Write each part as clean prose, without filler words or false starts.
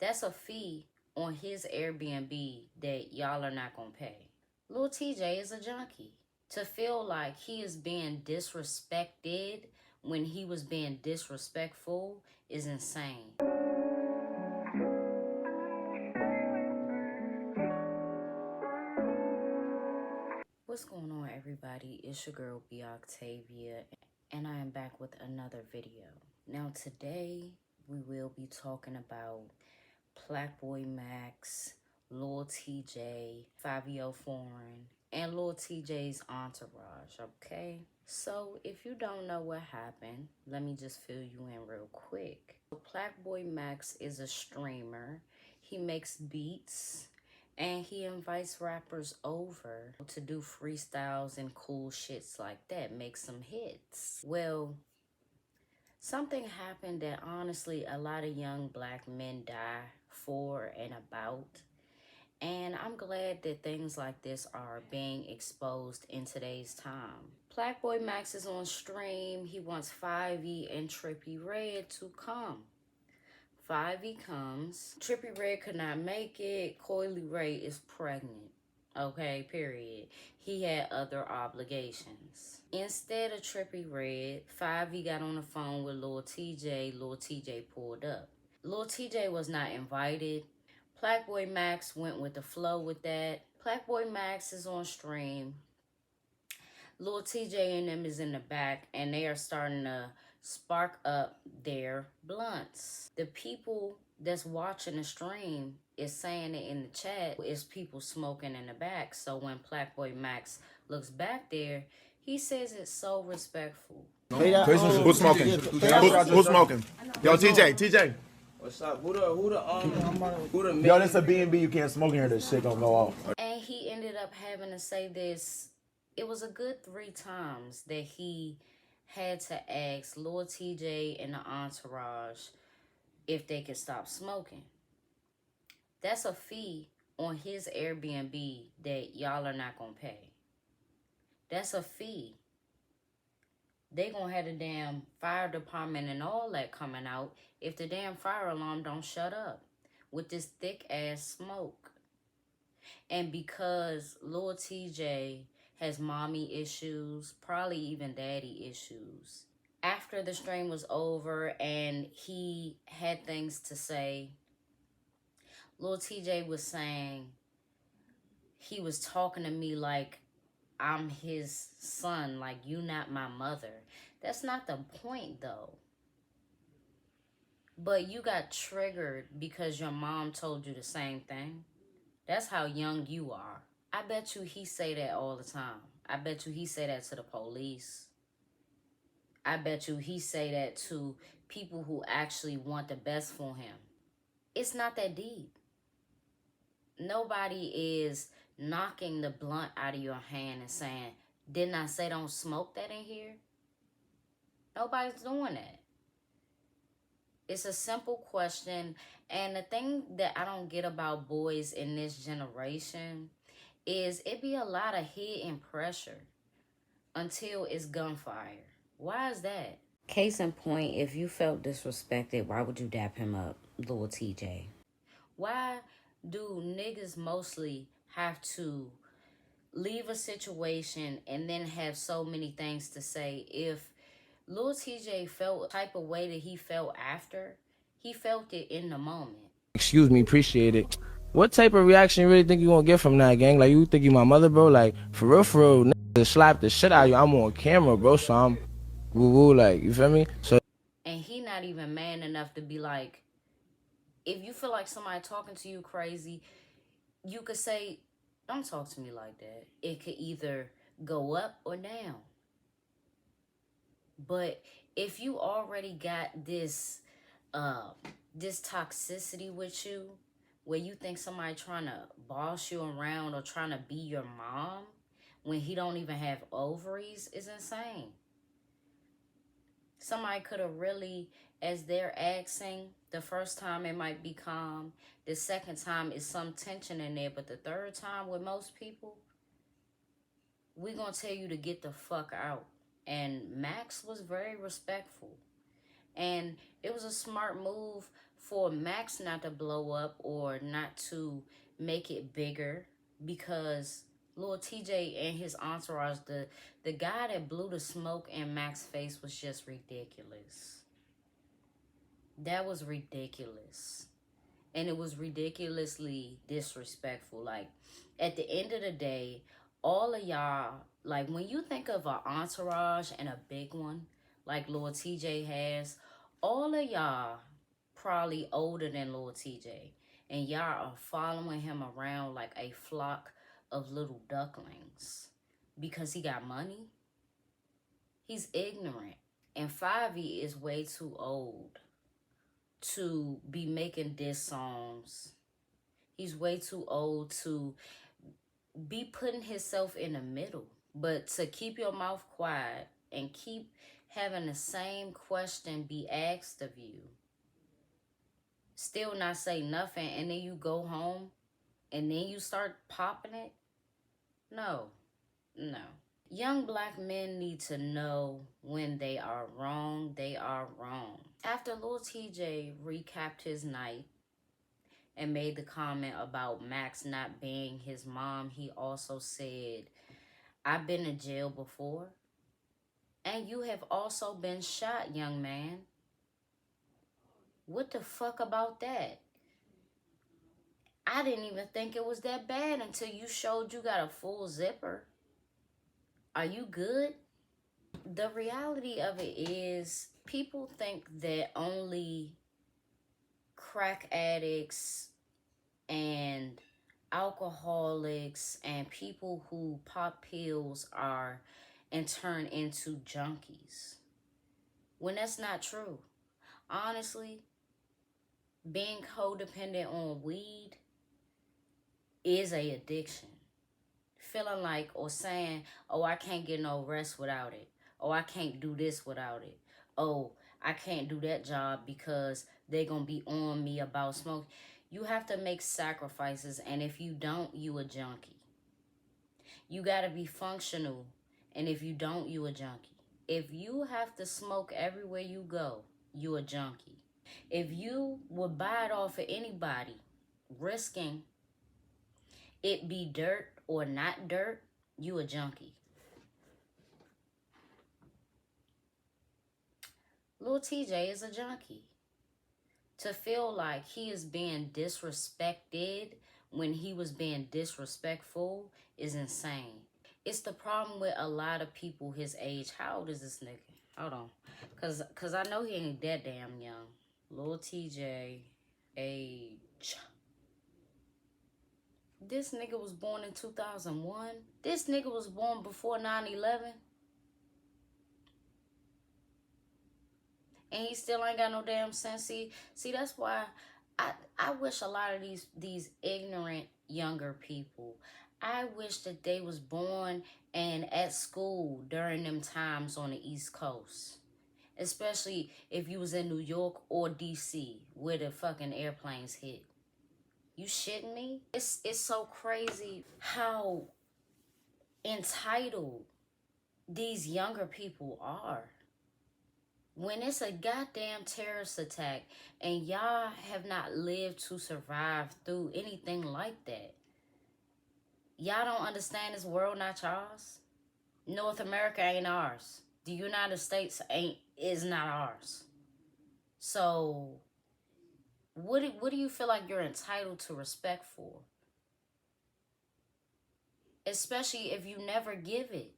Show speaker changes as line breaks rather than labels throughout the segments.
That's a fee on his Airbnb that y'all are not gonna pay. Lil TJay is a junkie. To feel like he is being disrespected when he was being disrespectful is insane. What's going on, everybody? It's your girl B Octavia, and I am back with another video. Now today we will be talking about PlaqueBoyMax, Lil TJay, Fivio Foreign, and Lil TJay's entourage, okay? So if you don't know what happened, let me just fill you in real quick. PlaqueBoyMax is a streamer. He makes beats and he invites rappers over to do freestyles and cool shits like that, make some hits. Well, something happened that honestly a lot of young black men die for and about. And I'm glad that things like this are being exposed in today's time. PlaqueBoyMax is on stream. He wants Fivio and Trippie Red to come. Fivio comes. Trippie Red could not make it. Coily Ray is pregnant. Okay, period. He had other obligations. Instead of Trippie Red, Fivio got on the phone with Lil TJay. Lil TJay pulled up. Lil TJay was not invited. PlaqueBoyMax went with the flow with that. PlaqueBoyMax is on stream. Lil TJay and them is in the back, and they are starting to spark up their blunts. The people that's watching the stream is saying it in the chat, is people smoking in the back. So when PlaqueBoyMax looks back there, he says it's so respectful.
Who's smoking? Who's smoking? Yo, TJ.
What's up? Who the
Yo, this a B&B. You can't smoke in here. This shit gonna go off.
And he ended up having to say this. It was a good 3 times that he had to ask Lil TJay and the entourage if they could stop smoking. That's a fee on his Airbnb that y'all are not gonna pay. That's a fee. They gonna have the damn fire department and all that coming out if the damn fire alarm don't shut up with this thick ass smoke. And because Lil TJay has mommy issues, probably even daddy issues, after the stream was over and he had things to say, Lil TJay was saying he was talking to me like I'm his son, like you not my mother. That's not the point though. But you got triggered because your mom told you the same thing. That's how young you are. I bet you he say that all the time. I bet you he say that to the police. I bet you he say that to people who actually want the best for him. It's not that deep. Nobody is knocking the blunt out of your hand and saying, didn't I say don't smoke that in here? Nobody's doing that. It's a simple question. And the thing that I don't get about boys in this generation is it be a lot of hidden pressure until it's gunfire. Why is that? Case in point, if you felt disrespected, why would you dap him up, Lil TJay? Why do niggas mostly have to leave a situation and then have so many things to say? If Lil TJay felt the type of way that he felt after, he felt it in the moment.
Excuse me, appreciate it. What type of reaction you really think you gonna get from that, gang? Like, you think you my mother, bro? Like, for real, niggas slap the shit out of you. I'm on camera, bro, so I'm woo-woo, like, you feel me? So,
and he not even man enough to be like, if you feel like somebody talking to you crazy, you could say, don't talk to me like that. It could either go up or down. But if you already got this toxicity with you, where you think somebody trying to boss you around or trying to be your mom when he don't even have ovaries, is insane. Somebody could have really, as they're asking, the first time it might be calm, the second time is some tension in there, but the third time with most people, we're gonna tell you to get the fuck out. And Max was very respectful. And it was a smart move for Max not to blow up or not to make it bigger, because Lil TJay and his entourage, the guy that blew the smoke in Max's face was just ridiculous. That was ridiculous. And it was ridiculously disrespectful. Like, at the end of the day, all of y'all, like, when you think of an entourage and a big one, like Lil TJay has, all of y'all probably older than Lil TJay. And y'all are following him around like a flock of little ducklings. Because he got money? He's ignorant. And Fivio is way too old to be making diss songs. He's way too old to be putting himself in the middle. But to keep your mouth quiet and keep having the same question be asked of you, still not say nothing, and then you go home and then you start popping it? No. Young black men need to know when they are wrong, they are wrong. After Lil TJay recapped his night and made the comment about Max not being his mom, he also said, I've been in jail before, and you have also been shot, young man. What the fuck about that? I didn't even think it was that bad until you showed you got a full zipper. Are you good? The reality of it is, people think that only crack addicts and alcoholics and people who pop pills are and turn into junkies, when that's not true. Honestly, being codependent on weed is a addiction. Feeling like, or saying, oh, I can't get no rest without it. Oh, I can't do this without it. Oh, I can't do that job because they're going to be on me about smoke. You have to make sacrifices, and if you don't, you a junkie. You got to be functional, and if you don't, you a junkie. If you have to smoke everywhere you go, you a junkie. If you would buy it off of anybody, risking it be dirt or not dirt, you a junkie. Lil TJay is a junkie. To feel like he is being disrespected when he was being disrespectful is insane. It's the problem with a lot of people his age. How old is this nigga? Hold on. Cause I know he ain't that damn young. Lil TJay age. This nigga was born in 2001. This nigga was born before 9/11. And he still ain't got no damn sense. See, that's why I wish a lot of these ignorant younger people, I wish that they was born and at school during them times on the East Coast. Especially if you was in New York or DC where the fucking airplanes hit. You shitting me? It's so crazy how entitled these younger people are. When it's a goddamn terrorist attack and y'all have not lived to survive through anything like that, y'all don't understand this world not y'all's. North America ain't ours. The United States is not ours. So what do you feel like you're entitled to respect for? Especially if you never give it.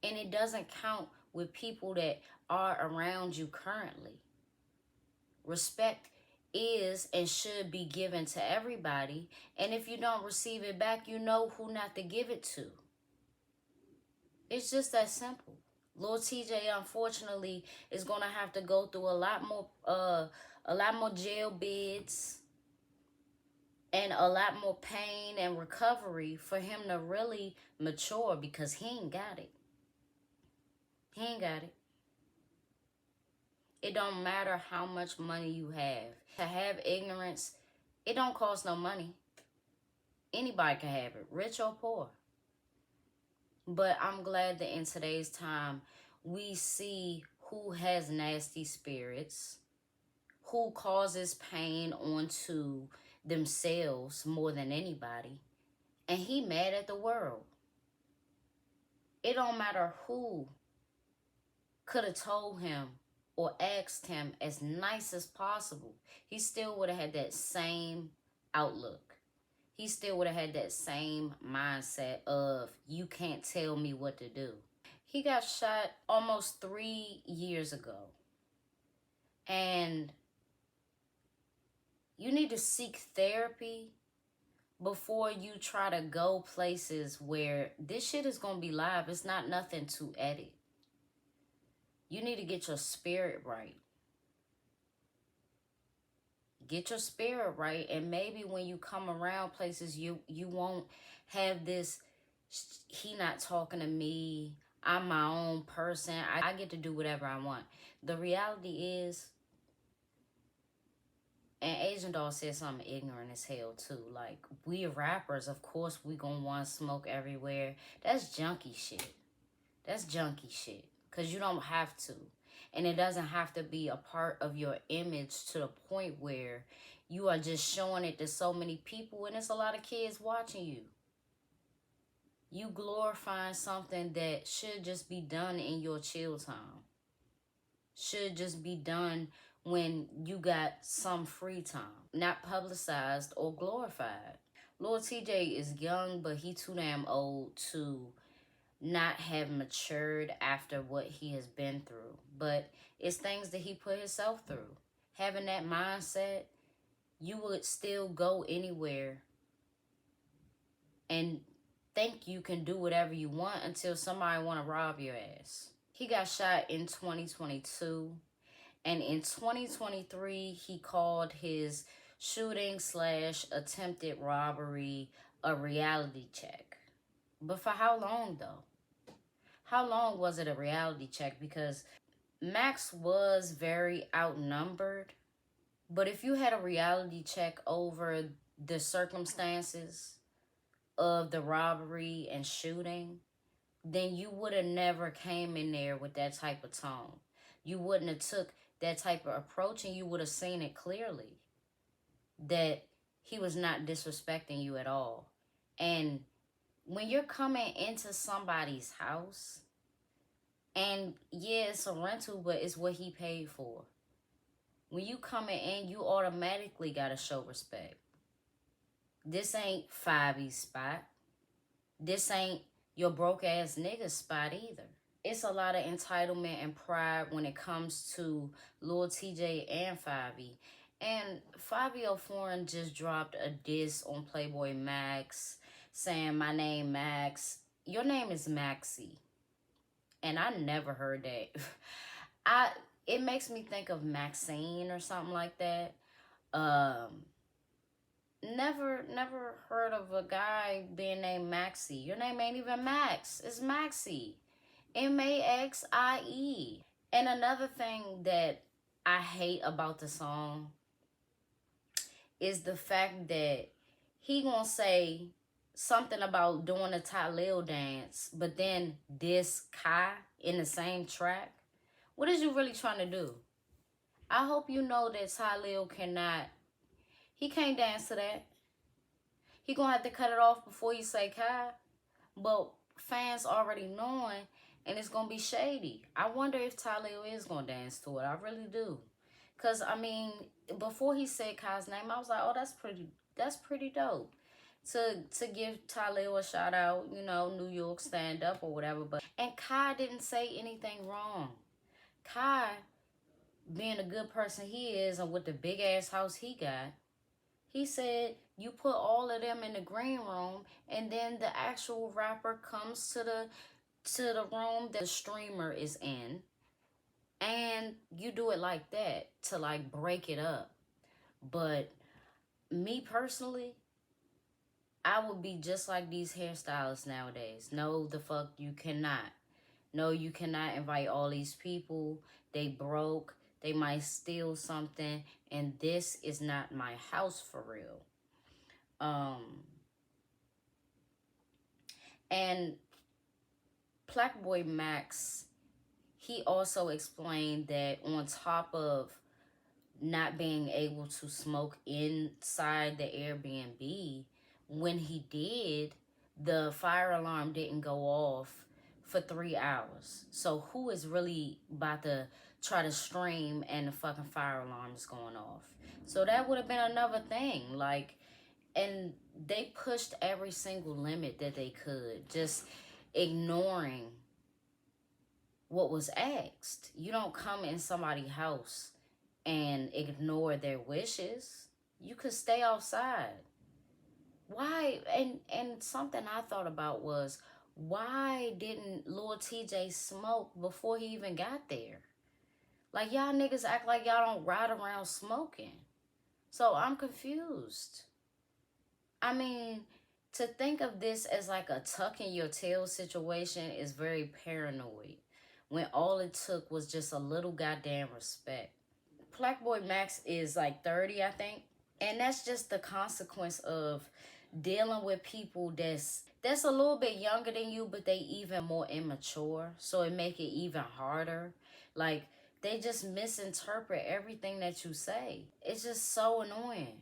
And it doesn't count with people that are around you currently. Respect is and should be given to everybody. And if you don't receive it back, you know who not to give it to. It's just that simple. Lil TJay, unfortunately, is going to have to go through a lot more jail bids and a lot more pain and recovery for him to really mature, because he ain't got it. He ain't got it. It don't matter how much money you have. To have ignorance, it don't cost no money. Anybody can have it, rich or poor. But I'm glad that in today's time, we see who has nasty spirits, who causes pain onto themselves more than anybody. And he mad at the world. It don't matter who could have told him or asked him as nice as possible. He still would have had that same outlook. He still would have had that same mindset of, you can't tell me what to do. He got shot almost 3 years ago. And you need to seek therapy before you try to go places where this shit is going to be live. It's not nothing to edit. You need to get your spirit right. Get your spirit right, and maybe when you come around places, you won't have this, he not talking to me, I'm my own person, I get to do whatever I want. The reality is, and Asian Doll said something ignorant as hell too, like, we rappers, of course we gonna want to smoke everywhere. That's junkie shit. That's junkie shit, because you don't have to. And it doesn't have to be a part of your image to the point where you are just showing it to so many people, and there's a lot of kids watching you. You glorifying something that should just be done in your chill time. Should just be done when you got some free time. Not publicized or glorified. Lil TJay is young, but he too damn old to not have matured after what he has been through. But it's things that he put himself through. Having that mindset, you would still go anywhere and think you can do whatever you want until somebody want to rob your ass. He got shot in 2022, and in 2023 he called his shooting / attempted robbery a reality check. But for how long though? How long was it a reality check? Because Max was very outnumbered. But if you had a reality check over the circumstances of the robbery and shooting, then you would have never came in there with that type of tone. You wouldn't have took that type of approach, and you would have seen it clearly that he was not disrespecting you at all. And when you're coming into somebody's house, and yeah, it's a rental, but it's what he paid for. When you coming in, you automatically gotta show respect. This ain't Fivio's spot. This ain't your broke ass nigga spot either. It's a lot of entitlement and pride when it comes to Lil TJay and Fivio. And Fivio Foreign just dropped a diss on PlaqueBoyMax saying, my name Max. Your name is Maxie. And I never heard that. It makes me think of Maxine or something like that. Never heard of a guy being named Maxie. Your name ain't even Max. It's Maxie. Maxie. And another thing that I hate about the song is the fact that he gonna say something about doing a Tylil dance, but then diss Kai in the same track. What is you really trying to do? I hope you know that Tylil he can't dance to that. He gonna have to cut it off before you say Kai. But fans already knowing, and it's gonna be shady. I wonder if Tylil is gonna dance to it. I really do. Cause I mean, before he said Kai's name, I was like, oh, that's pretty dope. To give Tylil a shout out, you know, New York stand up or whatever. And Kai didn't say anything wrong. Kai, being a good person he is, and with the big ass house he got, he said you put all of them in the green room, and then the actual rapper comes to the room that the streamer is in, and you do it like that to like break it up. But me personally, I would be just like these hairstylists nowadays. No, the fuck you cannot. No, you cannot invite all these people. They broke. They might steal something. And this is not my house for real. And PlaqueBoyMax, he also explained that on top of not being able to smoke inside the Airbnb. When he did, the fire alarm didn't go off for 3 hours. So who is really about to try to stream and the fucking fire alarm is going off? So that would have been another thing. Like, and they pushed every single limit that they could, just ignoring what was asked. You don't come in somebody's house and ignore their wishes. You could stay outside. Why? And something I thought about was, why didn't Lil TJay smoke before he even got there? Like, y'all niggas act like y'all don't ride around smoking. So I'm confused. I mean, to think of this as like a tuck in your tail situation is very paranoid, when all it took was just a little goddamn respect. PlaqueBoyMax is like 30, I think. And that's just the consequence of dealing with people that's a little bit younger than you, but they even more immature. So it make it even harder. Like, they just misinterpret everything that you say. It's just so annoying.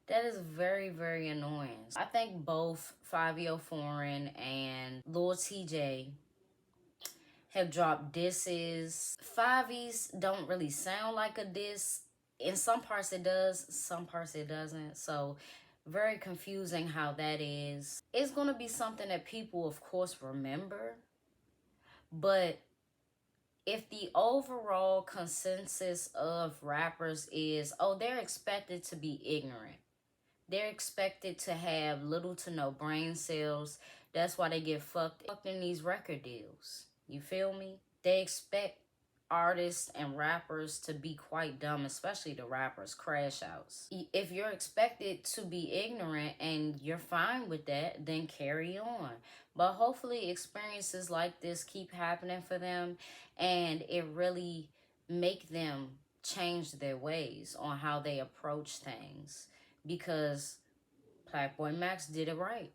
That is very, very annoying. I think both Fivio Foreign and Lil TJay have dropped disses. Fivies don't really sound like a diss. In some parts it does, some parts it doesn't. So very confusing how that is. It's going to be something that people, of course, remember. But if the overall consensus of rappers is, oh, they're expected to be ignorant, they're expected to have little to no brain cells, that's why they get fucked in these record deals. You feel me? They expect artists and rappers to be quite dumb, especially the rappers, crash outs. If you're expected to be ignorant and you're fine with that, then carry on. But hopefully experiences like this keep happening for them, and it really make them change their ways on how they approach things, because PlaqueBoyMax did it right.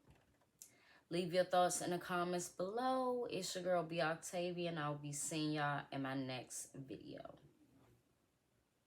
Leave your thoughts in the comments below. It's your girl, B. Octavia, and I'll be seeing y'all in my next video.